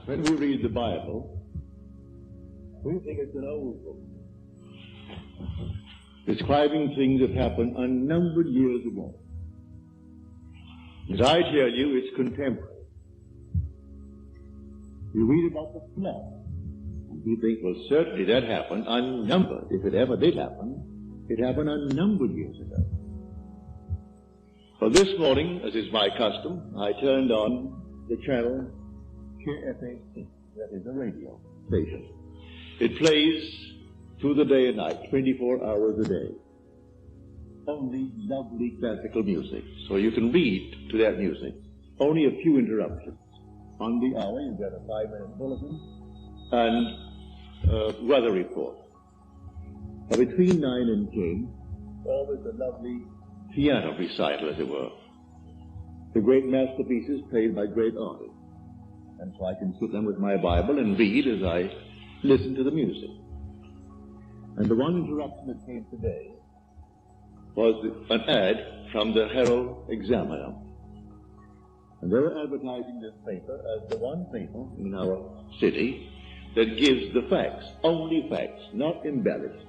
When we read the Bible, we think it's an old book, describing things that happened unnumbered years ago. But I tell you, it's contemporary. You read about the flood, and you think, well, certainly that happened unnumbered. If it ever did happen, it happened unnumbered years ago. Well, this morning, as is my custom, I turned on the channel KFAC, that is a radio station. It plays through the day and night, 24 hours a day. Only lovely classical music, so you can read to that music. Only a few interruptions. On the hour, you get a 5-minute bulletin and weather report. Now, between 9 and 10, always a lovely piano recital, as it were. The great masterpieces played by great artists. And so I can sit down with my Bible and read as I listen to the music. And the one interruption that came today was an ad from the Herald Examiner. And they were advertising this paper as the one paper in our city that gives the facts, only facts, not embellished.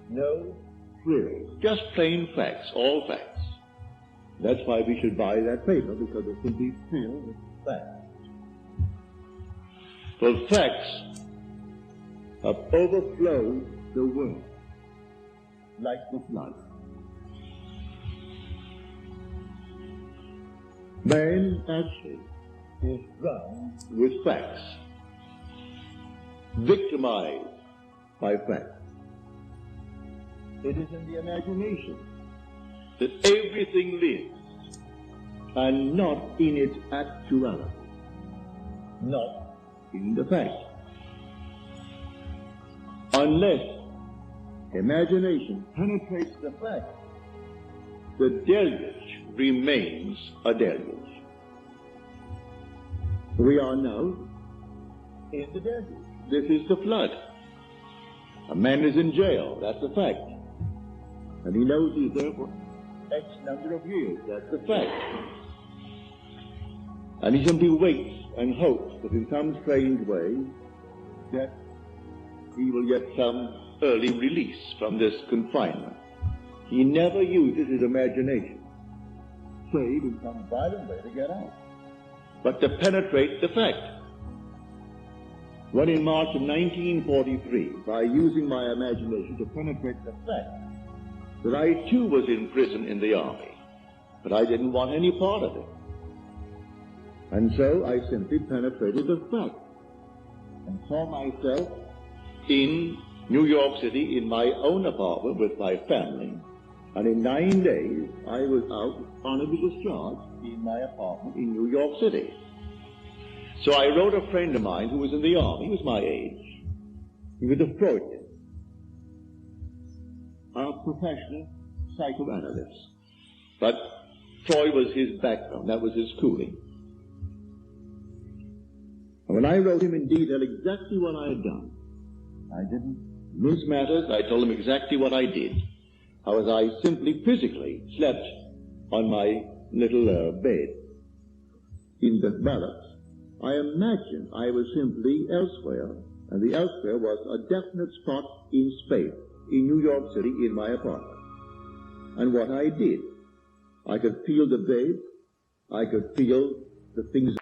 No frills, just plain facts, all facts. That's why we should buy that paper, because it's simply filled with facts. Well, facts have overflowed the world like the flood. Man actually is drowned with facts, victimized by facts. It is in the imagination that everything lives, and not in its actuality, not in the fact. Unless imagination penetrates the fact, the deluge remains a deluge. We are now in the deluge. This is the flood. A man is in jail, that's a fact. And he knows he's there for X number of years, that's a fact. And he simply waits and hopes that in some strange way that he will get some early release from this confinement. He never uses his imagination, save in some violent way to get out, but to penetrate the fact. When in March of 1943, by using my imagination to penetrate the fact that I too was in prison in the army, but I didn't want any part of it. And so I simply penetrated the fact and saw myself in New York City in my own apartment with my family. And in 9 days, I was out honorably discharged in my apartment in New York City. So I wrote a friend of mine who was in the army. He was my age. He was a Freudian, a professional psychoanalyst. But Freud was his background. That was his schooling. And when I wrote him in detail exactly what I had done, I didn't mince matters. I told him exactly what I did. How as I simply physically slept on my little bed in the barracks. I imagined I was simply elsewhere, and the elsewhere was a definite spot in space, in New York City, in my apartment. And what I did, I could feel the bed, I could feel the things.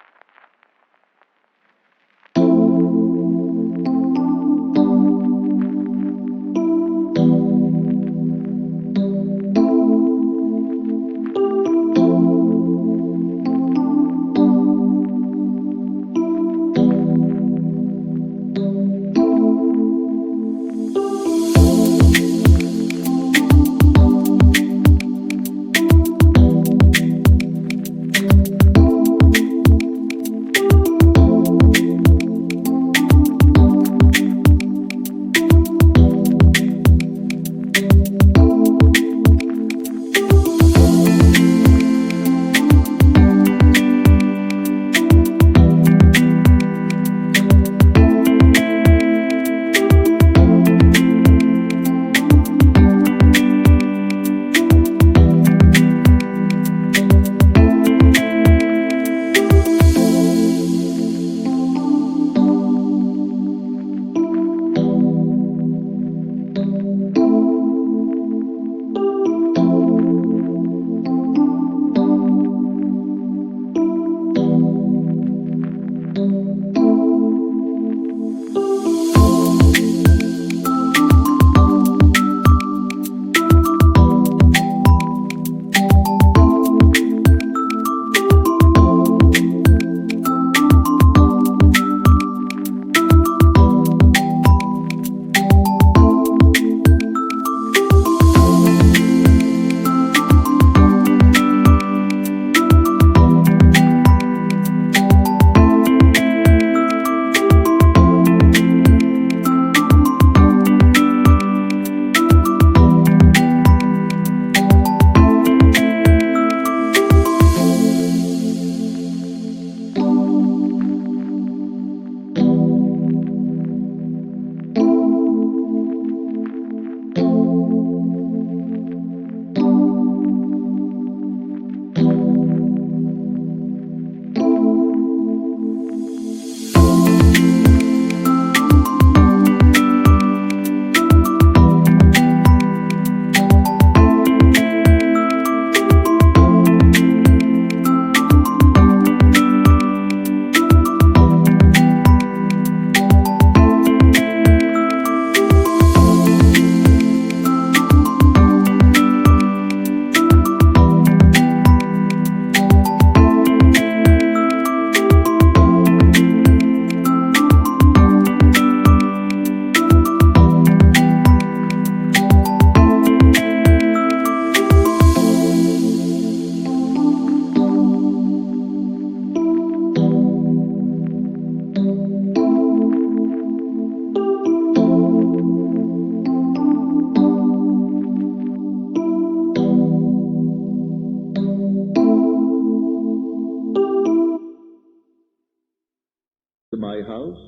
my house,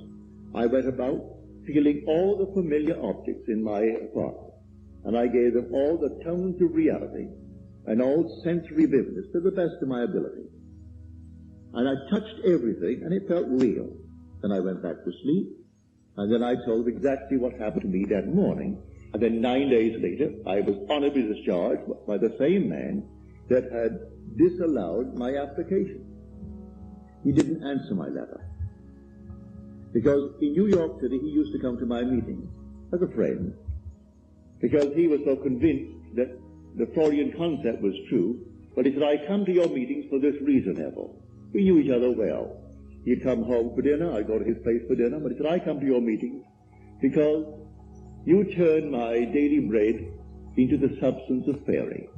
I went about feeling all the familiar objects in my apartment, and I gave them all the tones of reality and all sensory vividness to the best of my ability. And I touched everything, and it felt real. Then I went back to sleep, and then I told them exactly what happened to me that morning. And then 9 days later, I was honorably discharged by the same man that had disallowed my application. He didn't answer my letter. Because in New York City, he used to come to my meetings as a friend, because he was so convinced that the Freudian concept was true. But he said, I come to your meetings for this reason, Neville. We knew each other well. He'd come home for dinner, I'd go to his place for dinner, but he said, I come to your meetings because you turn my daily bread into the substance of fairy.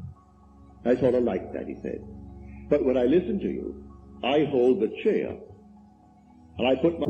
I sort of like that, he said. But when I listen to you, I hold the chair, and I put my...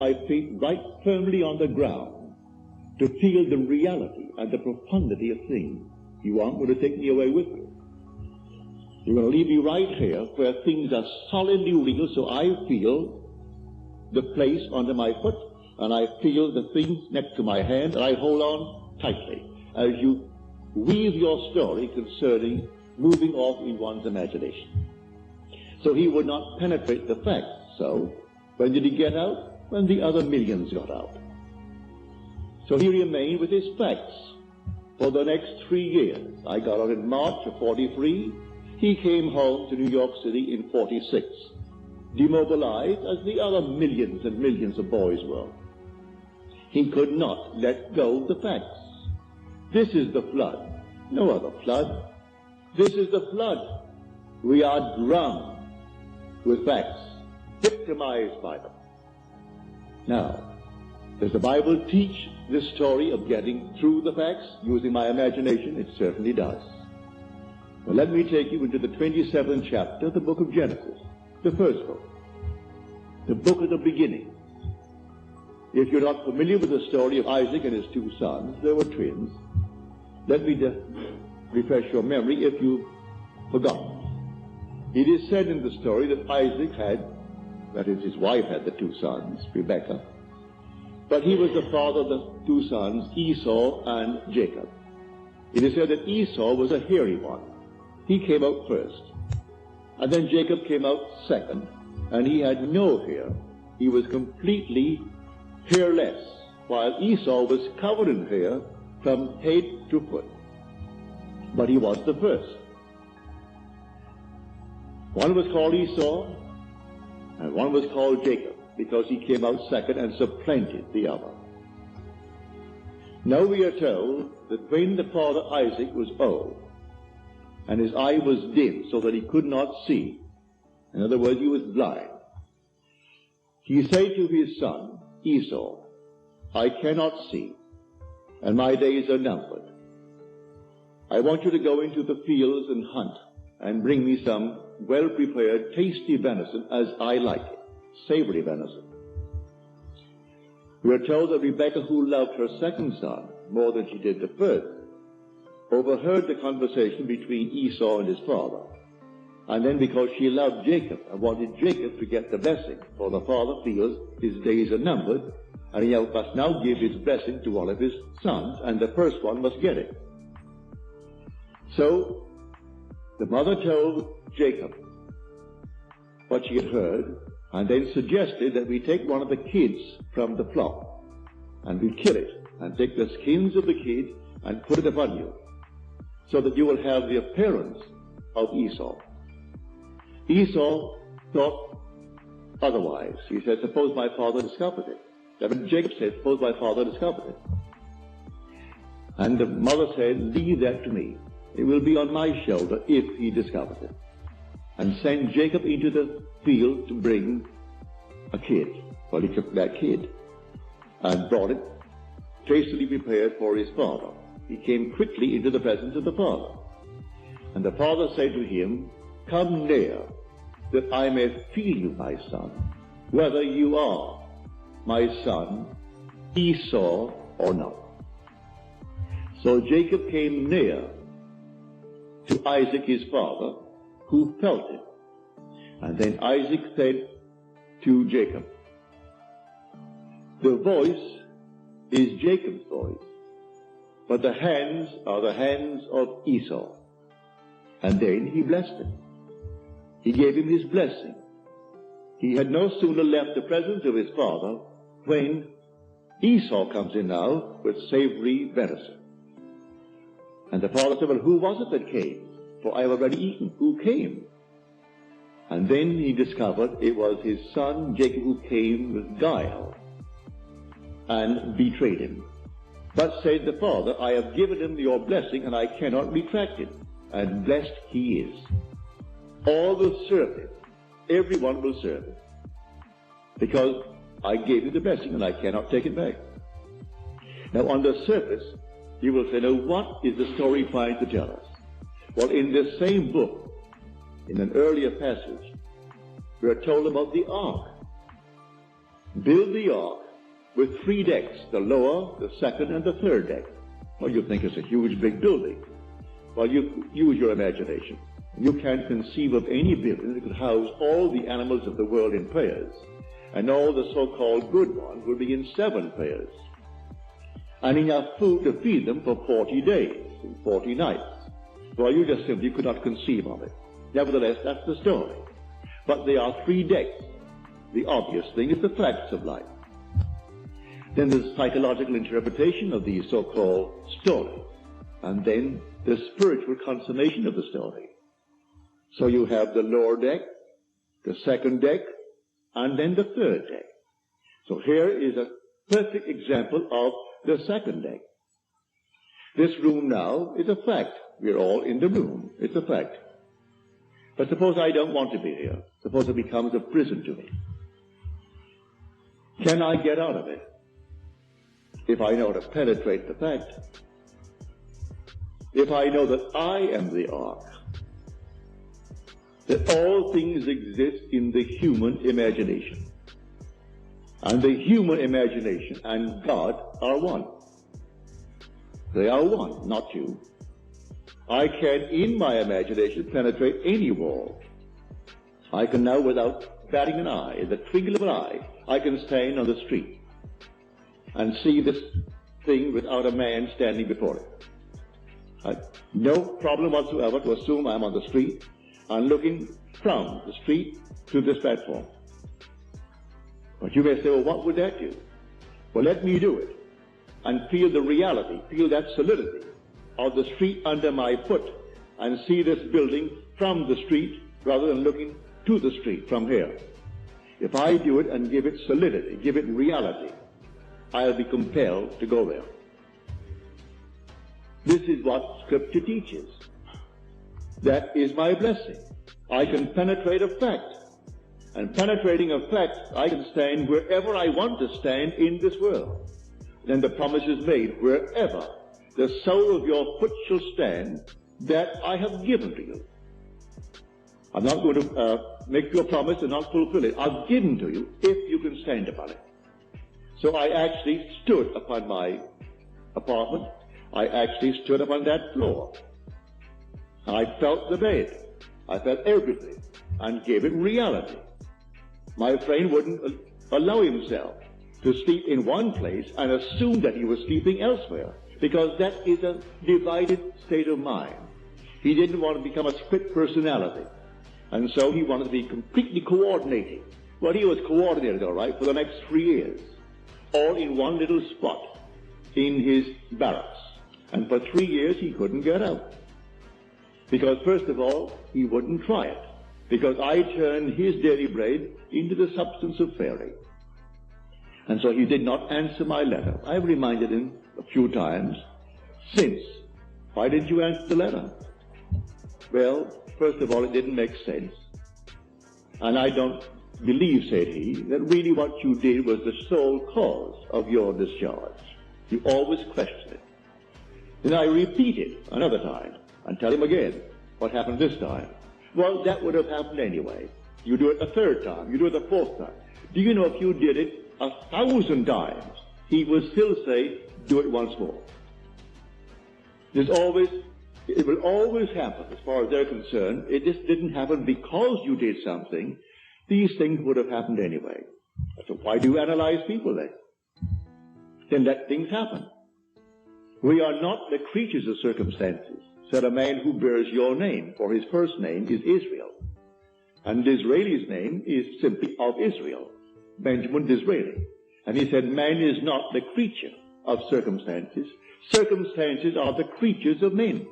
my feet right firmly on the ground to feel the reality and the profundity of things. You aren't going to take me away with you. You're going to leave me right here where things are solidly real, so I feel the place under my foot, and I feel the things next to my hand, and I hold on tightly as you weave your story concerning moving off in one's imagination. So he would not penetrate the facts. So when did he get out? When the other millions got out. So he remained with his facts for the next 3 years. I got out in March of 43. He came home to New York City in 46, demobilized as the other millions and millions of boys were. He could not let go of the facts. This is the flood, no other flood. This is the flood. We are drowned with facts, victimized by them. Now, does the Bible teach this story of getting through the facts using my imagination? It certainly does. Well, let me take you into the 27th chapter of the book of Genesis, the first book, the book of the beginning. If you're not familiar with the story of Isaac and his 2 sons, they were twins. Let me refresh your memory if you've forgotten. It is said in the story that Isaac had, that is, his wife had the 2 sons, Rebekah, but he was the father of the 2 sons, Esau and Jacob. It is said that Esau was a hairy one. He came out first. And then Jacob came out second, and he had no hair. He was completely hairless, while Esau was covered in hair from head to foot. But he was the first. One was called Esau, and one was called Jacob, because he came out second and supplanted the other. Now we are told that when the father Isaac was old, and his eye was dim so that he could not see, in other words, he was blind, he said to his son Esau, I cannot see, and my days are numbered. I want you to go into the fields and hunt, and bring me some well-prepared, tasty venison as I like it, savory venison. We are told that Rebekah, who loved her second son more than she did the first, overheard the conversation between Esau and his father. And then because she loved Jacob and wanted Jacob to get the blessing, for the father feels his days are numbered, and he must now give his blessing to one of his sons, and the first one must get it. So the mother told Jacob what she had heard, and then suggested that we take one of the kids from the flock, and we kill it, and take the skins of the kid and put it upon you, so that you will have the appearance of Esau. Esau thought otherwise. He said, suppose my father discovered it. Then Jacob said, suppose my father discovered it. And the mother said, leave that to me. It will be on my shoulder if he discovers it. And send Jacob into the field to bring a kid. Well, he took that kid and brought it, tastily prepared for his father. He came quickly into the presence of the father. And the father said to him, come near, that I may feel you, my son, whether you are my son Esau or not. So Jacob came near to Isaac his father, who felt it. And then Isaac said to Jacob, the voice is Jacob's voice, but the hands are the hands of Esau. And then he blessed him. He gave him his blessing. He had no sooner left the presence of his father when Esau comes in now with savory venison. And the father said, well, who was it that came? For I have already eaten. Who came? And then he discovered it was his son Jacob who came with guile and betrayed him. But said the father, I have given him your blessing and I cannot retract it. And blessed he is. All will serve him. Everyone will serve him. Because I gave you the blessing and I cannot take it back. Now on the surface, you will say, now what is the story trying to tell us? Well, in this same book, in an earlier passage, we are told about the ark. Build the ark with 3 decks, the lower, the second, and the third deck. Well, you think it's a huge big building. Well, you use your imagination. You can't conceive of any building that could house all the animals of the world in pairs. and all the so-called good ones will be in 7 pairs, and enough food to feed them for 40 days and 40 nights. Well, you just simply could not conceive of it. Nevertheless, that's the story. But there are 3 decks. The obvious thing is the facts of life. Then there's psychological interpretation of these so-called stories, and then the spiritual consummation of the story. So you have the lower deck, the second deck, and then the third deck. So here is a perfect example of the second deck. This room now is a fact. We're all in the room. It's a fact. But suppose I don't want to be here. Suppose it becomes a prison to me. Can I get out of it? If I know to penetrate the fact. If I know that I am the ark. That all things exist in the human imagination. And the human imagination and God are one. They are one, not two. I can, in my imagination, penetrate any wall. I can now, without batting an eye, in the twinkle of an eye, I can stand on the street and see this thing without a man standing before it. No problem whatsoever to assume I'm on the street and looking from the street to this platform. But you may say, well, what would that do? Well, let me do it and feel the reality, feel that solidity of the street under my foot and see this building from the street rather than looking to the street from here. If I do it and give it solidity, give it reality, I'll be compelled to go there. This is what Scripture teaches. That is my blessing. I can penetrate a fact. And penetrating a fact, I can stand wherever I want to stand in this world. Then the promise is made, wherever the sole of your foot shall stand, that I have given to you. I'm not going to make you a promise and not fulfill it. I've given to you if you can stand upon it. So I actually stood upon my apartment. I actually stood upon that floor. I felt the bed. I felt everything and gave it reality. My friend wouldn't allow himself to sleep in one place and assume that he was sleeping elsewhere, because that is a divided state of mind. He didn't want to become a split personality, and so he wanted to be completely coordinating. Well, he was coordinated, all right, for the next 3 years, all in one little spot in his barracks. And for 3 years he couldn't get out. Because first of all, he wouldn't try it. Because I turned his daily bread into the substance of fairy. And so he did not answer my letter. I reminded him a few times since. Why didn't you answer the letter? Well, first of all, it didn't make sense. And I don't believe, said he, that really what you did was the sole cause of your discharge. You always question it. Then I repeat it another time and tell him again what happened this time. Well, that would have happened anyway. You do it a third time. You do it a fourth time. Do you know if you did it 1,000 times, he would still say, do it once more. It will always happen as far as they're concerned. It just didn't happen because you did something. These things would have happened anyway. So why do you analyze people then? Then let things happen. We are not the creatures of circumstances, said a man who bears your name, for his first name is Israel. And Disraeli's name is simply of Israel, Benjamin Disraeli. And he said, man is not the creature of circumstances. Circumstances are the creatures of men.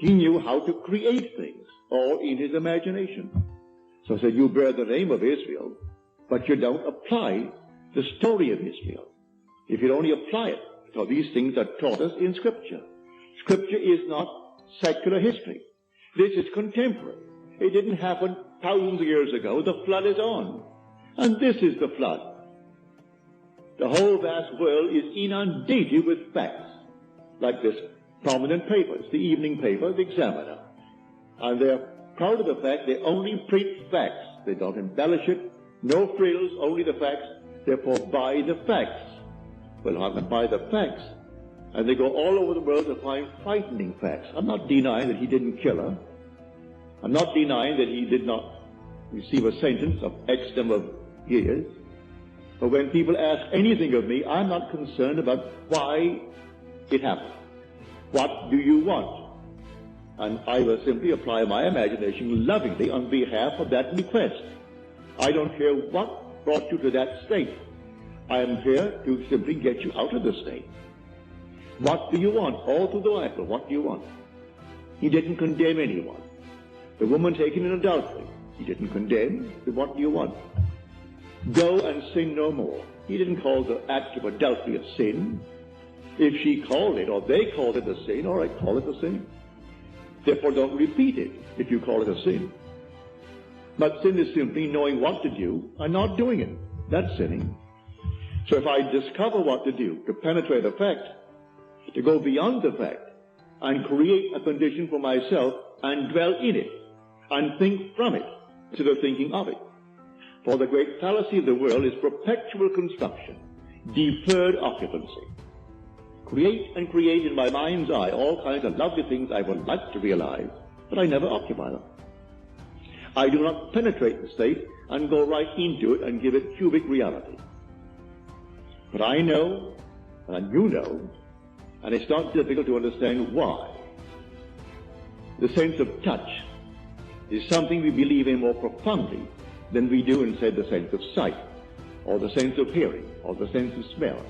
He knew how to create things, all in his imagination. So he said, you bear the name of Israel, but you don't apply the story of Israel. If you only apply it, so these things are taught us in Scripture. Scripture is not secular history. This is contemporary. It didn't happen thousands of years ago. The flood is on. And this is the flood. The whole vast world is inundated with facts, like this prominent paper. It's the evening paper, the Examiner. And they're proud of the fact they only print facts. They don't embellish it. No frills, only the facts. Therefore, buy the facts. Well, I'm going to buy the facts. And they go all over the world to find frightening facts. I'm not denying that he didn't kill her. I'm not denying that he did not receive a sentence of X number of years. But when people ask anything of me, I'm not concerned about why it happened. What do you want? And I will simply apply my imagination lovingly on behalf of that request. I don't care what brought you to that state. I am here to simply get you out of the state. What do you want? All through the Bible, what do you want? He didn't condemn anyone. The woman taken in adultery, he didn't condemn. Then what do you want? Go and sin no more. He didn't call the act of adultery a sin. If she called it, or they called it a sin, all right, call it a sin. Therefore, don't repeat it if you call it a sin. But sin is simply knowing what to do and not doing it. That's sinning. So if I discover what to do, to penetrate the fact, to go beyond the fact, and create a condition for myself, and dwell in it, and think from it, instead of thinking of it. For the great fallacy of the world is perpetual construction, deferred occupancy. Create and create in my mind's eye all kinds of lovely things I would like to realize, but I never occupy them. I do not penetrate the state and go right into it and give it cubic reality. But I know, and you know, and it's not difficult to understand why. The sense of touch is something we believe in more profoundly than we do in, say, the sense of sight, or the sense of hearing, or the sense of smell.